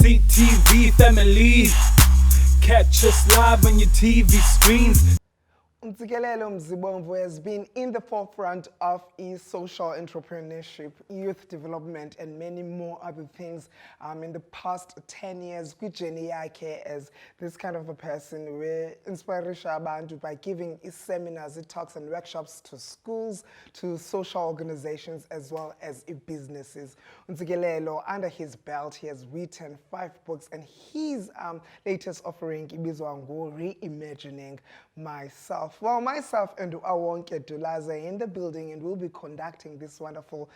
CTV family. Catch us live on your TV screens. Ntsikelelo Mzibomvu has been in the forefront of social entrepreneurship, youth development, and many more other things in the past 10 years. Greatjoy Ndlovu as this kind of a person where inspiration abantu by giving seminars, talks, and workshops to schools, to social organizations, as well as businesses. Ntsikelelo, under his belt, he has written 5 books, and his latest offering is Reimagining Myself. Well, myself and Awonke Dulaze in the building, and we'll be conducting this wonderful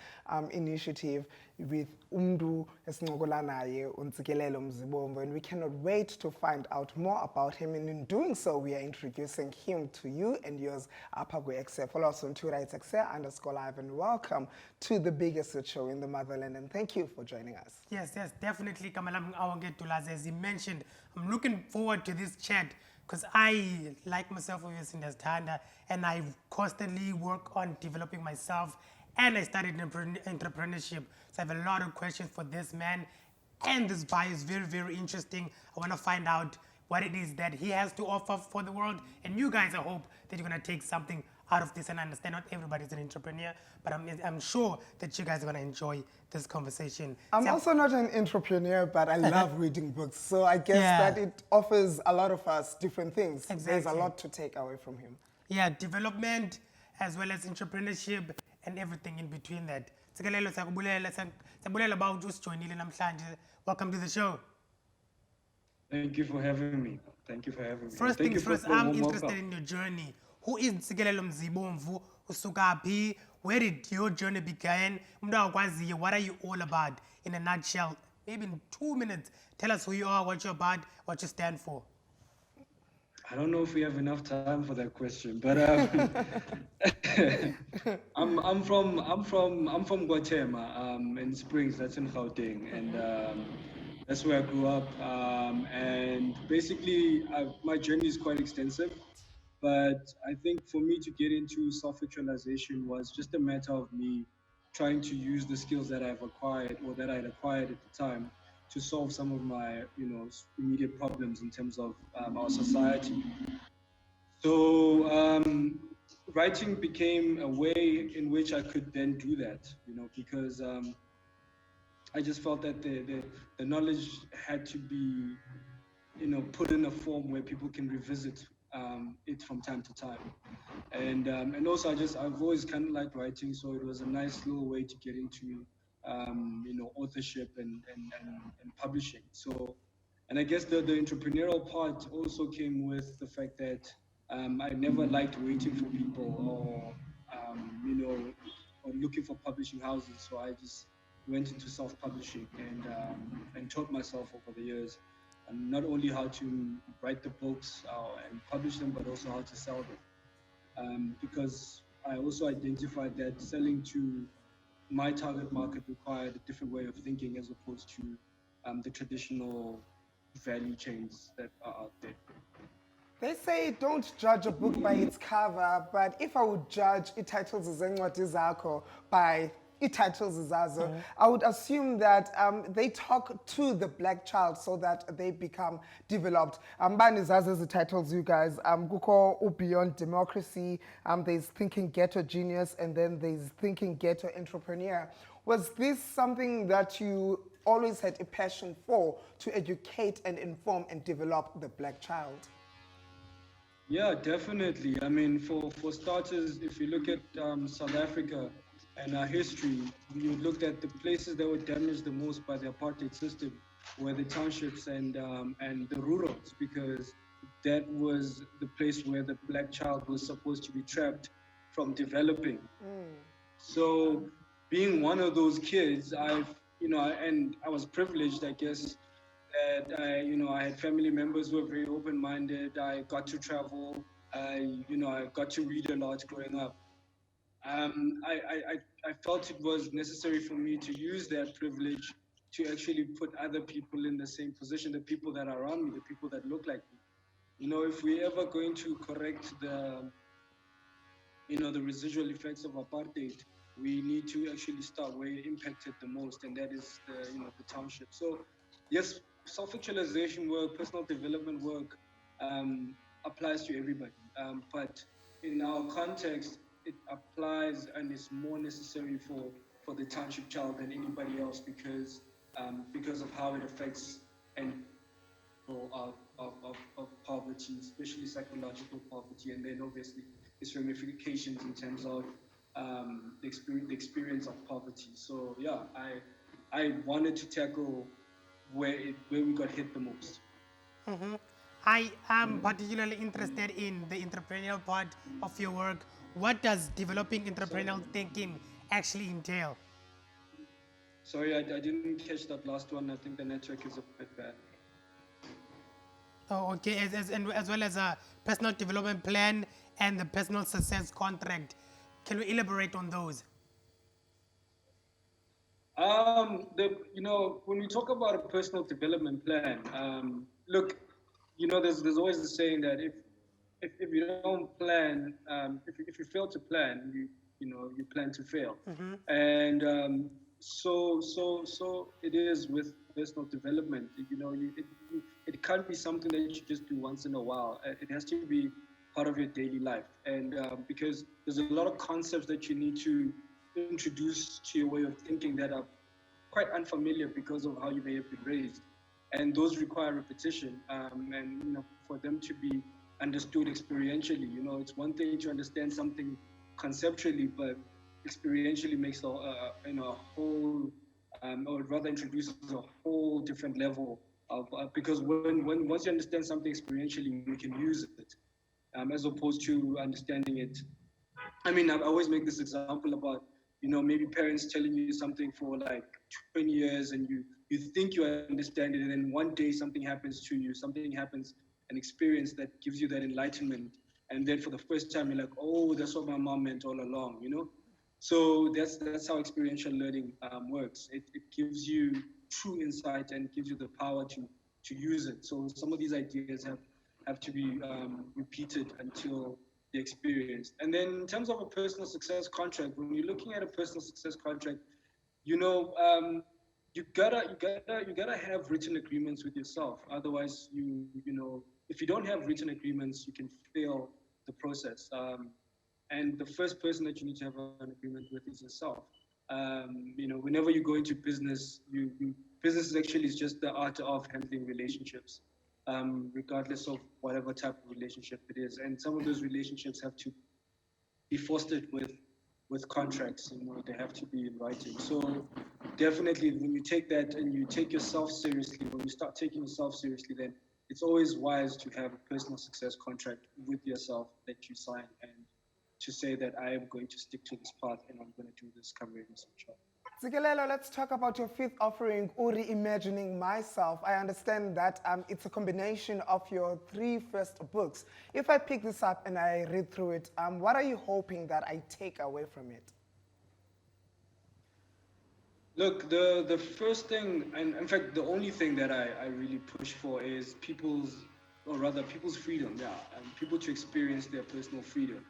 initiative with Umdu Esngogolanaye Ntsikelelo Mzibomvu, and we cannot wait to find out more about him. And in doing so, we are introducing him to you and yours, EKSE. Follow us on Twitter, it's EKSE_live, and welcome to the biggest show in the motherland. And thank you for joining us. Yes, definitely. Kamalam Awonke Dulaze, as he mentioned, I'm looking forward to this chat. Because I, like myself, obviously, as Tanda, and I constantly work on developing myself, and I studied entrepreneurship. So I have a lot of questions for this man, and this bio is very, very interesting. I want to find out what it is that he has to offer for the world, and you guys, I hope that you're going to take something out of this and understand not everybody's an entrepreneur, but I'm sure that you guys are going to enjoy this conversation. I'm also not an entrepreneur, but I love reading books. So I guess that it offers a lot of us different things. Exactly. There's a lot to take away from him. Yeah, development as well as entrepreneurship and everything in between that. Ntsikelelo, siyabulela about usijoinile namhlanje. Welcome to the show. Thank you for having me. Thank you for having me. First things first, I'm interested in your journey. Who is Ntsikelelo Mzibomvu? Usukapi? Where did your journey begin? What are you all about in a nutshell? Maybe in 2 minutes, tell us who you are, what you're about, what you stand for. I don't know if we have enough time for that question, but I'm from Guatemala, in Springs, that's in Gauteng, and that's where I grew up. And basically, my journey is quite extensive. But I think for me to get into self-actualization was just a matter of me trying to use the skills that I've acquired or that I'd acquired at the time to solve some of my, immediate problems in terms of our society. So writing became a way in which I could then do that, because I just felt that the knowledge had to be, put in a form where people can revisit it from time to time, and also I've always kind of liked writing, so it was a nice little way to get into authorship and publishing. So, and I guess the entrepreneurial part also came with the fact that I never liked waiting for people or looking for publishing houses, so I just went into self-publishing and taught myself over the years. And not only how to write the books and publish them, but also how to sell them. Because I also identified that selling to my target market required a different way of thinking as opposed to the traditional value chains that are out there. They say don't judge a book by its cover, but if I would judge iTitles Zencwadi Zakho by iTitles Zazo, I would assume that they talk to the black child so that they become developed. Bani Zazo's the titles, you guys. Guko Beyond Democracy, there's Thinking Ghetto Genius, and then there's Thinking Ghetto Entrepreneur. Was this something that you always had a passion for, to educate and inform and develop the black child? Yeah, definitely. I mean, for starters, if you look at South Africa and our history, you looked at the places that were damaged the most by the apartheid system were the townships and the rurals, because that was the place where the black child was supposed to be trapped from developing. So being one of those kids, and I was privileged, I guess, that I had family members who were very open-minded. I got to travel. I got to read a lot growing up. I felt it was necessary for me to use that privilege to actually put other people in the same position, the people that are around me, the people that look like me. If we're ever going to correct the residual effects of apartheid, we need to actually start where it impacted the most, and that is the township. So yes, self-actualization work, personal development work applies to everybody. But in our context, it applies and is more necessary for the township child than anybody else because of how it affects and of poverty, especially psychological poverty, and then obviously its ramifications in terms of the experience of poverty. So yeah, I wanted to tackle where we got hit the most. I am particularly interested in the entrepreneurial part of your work. What does developing entrepreneurial thinking actually entail? Sorry, I didn't catch that last one. I think the network is a bit bad. Oh, okay, as well as a personal development plan and the personal success contract. Can we elaborate on those? When we talk about a personal development plan, look, there's always the saying that if you don't plan, if you fail to plan, you plan to fail, and so it is with personal development. It can't be something that you just do once in a while. It has to be part of your daily life, and because there's a lot of concepts that you need to introduce to your way of thinking that are quite unfamiliar because of how you may have been raised, and those require repetition. And for them to be understood experientially, it's one thing to understand something conceptually, but experientially makes a whole, or rather introduces a whole different level of because when once you understand something experientially, you can use it as opposed to understanding it. I mean, I always make this example about, maybe parents telling you something for like 20 years and you think you understand it, and then one day something happens to you, something happens, an experience that gives you that enlightenment. And then for the first time, you're like, oh, that's what my mom meant all along, So that's how experiential learning works. It gives you true insight and gives you the power to use it. So some of these ideas have to be repeated until the experience. And then in terms of a personal success contract, when you're looking at a personal success contract, you gotta have written agreements with yourself. Otherwise, if you don't have written agreements, you can fail the process. And the first person that you need to have an agreement with is yourself. Whenever you go into business, business is actually just the art of handling relationships. Regardless of whatever type of relationship it is. And some of those relationships have to be fostered with contracts, they have to be in writing. So definitely when you take that and you take yourself seriously, when you start taking yourself seriously, then it's always wise to have a personal success contract with yourself that you sign, and to say that I am going to stick to this path and I'm going to do this career research. Ntsikelelo, let's talk about your fifth offering, Reimagining Myself. I understand that it's a combination of your 3 first books. If I pick this up and I read through it, what are you hoping that I take away from it? Look, the first thing, and in fact, the only thing that I really push for is people's freedom, and people to experience their personal freedom.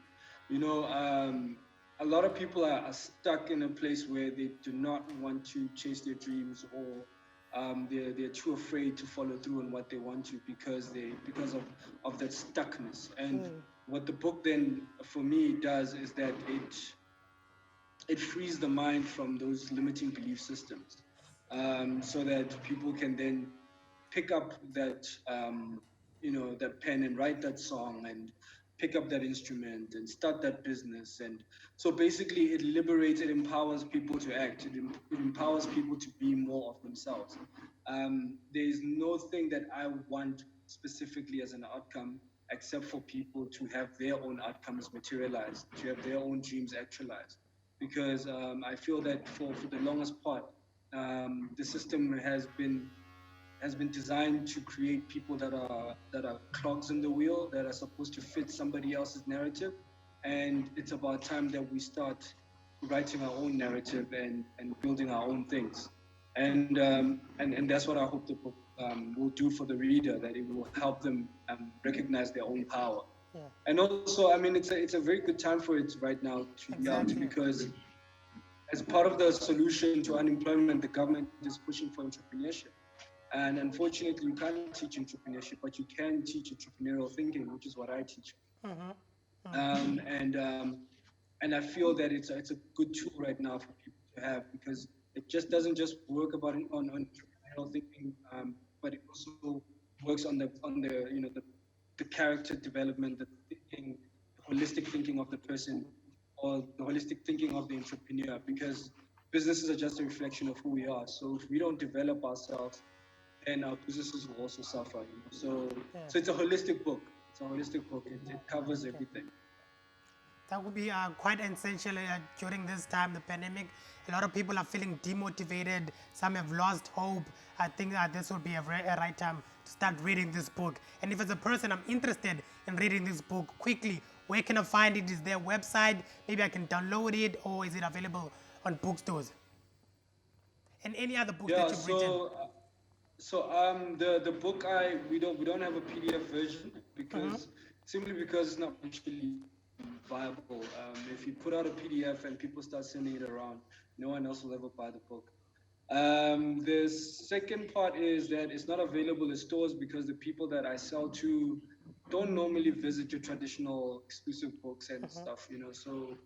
A lot of people are stuck in a place where they do not want to chase their dreams, or they're too afraid to follow through on what they want to because of that stuckness. And what the book then for me does is that it frees the mind from those limiting belief systems, so that people can then pick up that that pen and write that song and pick up that instrument and start that business. And so basically it liberates, it empowers people to act, it empowers people to be more of themselves. There's no thing that I want specifically as an outcome except for people to have their own outcomes materialized, to have their own dreams actualized. Because I feel that for the longest part, the system has been designed to create people that are clogs in the wheel, that are supposed to fit somebody else's narrative. And it's about time that we start writing our own narrative and building our own things. And that's what I hope the book will do for the reader, that it will help them recognize their own power. Yeah. And also, I mean, it's a very good time for it right now to be out, because as part of the solution to unemployment, the government is pushing for entrepreneurship. And unfortunately, you can't teach entrepreneurship, but you can teach entrepreneurial thinking, which is what I teach. And I feel that it's a good tool right now for people to have, because it just doesn't just work about on entrepreneurial thinking, but it also works on the the character development, the thinking, the holistic thinking of the person, or the holistic thinking of the entrepreneur, because businesses are just a reflection of who we are. So if we don't develop ourselves, then our businesses will also suffer. So it's a holistic book. It's a holistic book. It covers everything. That would be quite essential during this time, the pandemic. A lot of people are feeling demotivated. Some have lost hope. I think that this would be a right time to start reading this book. And if as a person I'm interested in reading this book quickly, where can I find it? Is there a website? Maybe I can download it, or is it available on bookstores? And any other book that you've written? The book we don't have a PDF version, because simply because it's not actually viable. If you put out a PDF and people start sending it around, no one else will ever buy the book. The second part is that it's not available in stores because the people that I sell to don't normally visit your traditional exclusive books and stuff, So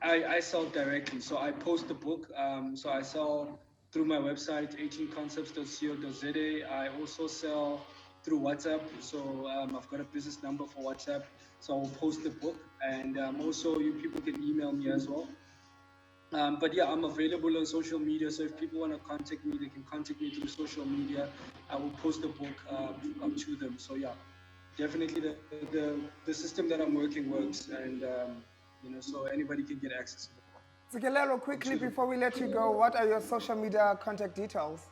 I sell directly. So I post the book. So I sell through my website, 18concepts.co.za. I also sell through WhatsApp. So I've got a business number for WhatsApp. So I'll post the book, and also you people can email me as well. But yeah, I'm available on social media. So if people want to contact me, they can contact me through social media. I will post the book up to them. So yeah, definitely the system that I'm working works, and so anybody can get access to the book. Ntsikelelo, quickly before we let you go, what are your social media contact details?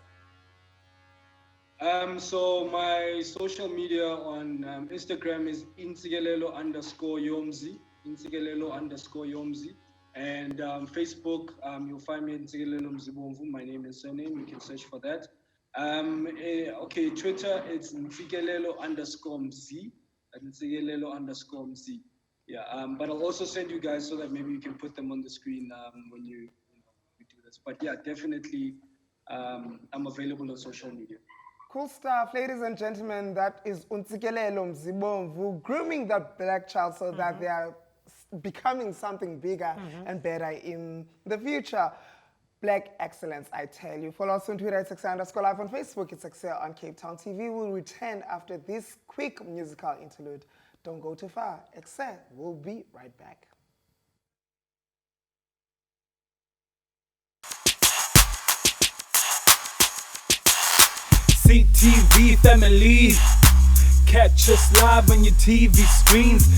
So my social media on Instagram is Ntsikelelo_Yomzi, Ntsikelelo_Yomzi, and Facebook, you'll find me Ntsikelelo Mzibomvu, my name and surname. You can search for that. Twitter, it's Ntsikelelo_Mzi, Ntsikelelo_Mzi. Yeah, but I'll also send you guys so that maybe you can put them on the screen when we do this. But yeah, definitely, I'm available on social media. Cool stuff, ladies and gentlemen. That is Ntsikelelo Mzibomvu, grooming that black child so that they are becoming something bigger and better in the future. Black excellence, I tell you. Follow us on Twitter, it's EKSE_live. On Facebook, it's EKSE on Cape Town TV. We'll return after this quick musical interlude. Don't go too far. EKSE will be right back. CTV family, catch us live on your TV screens.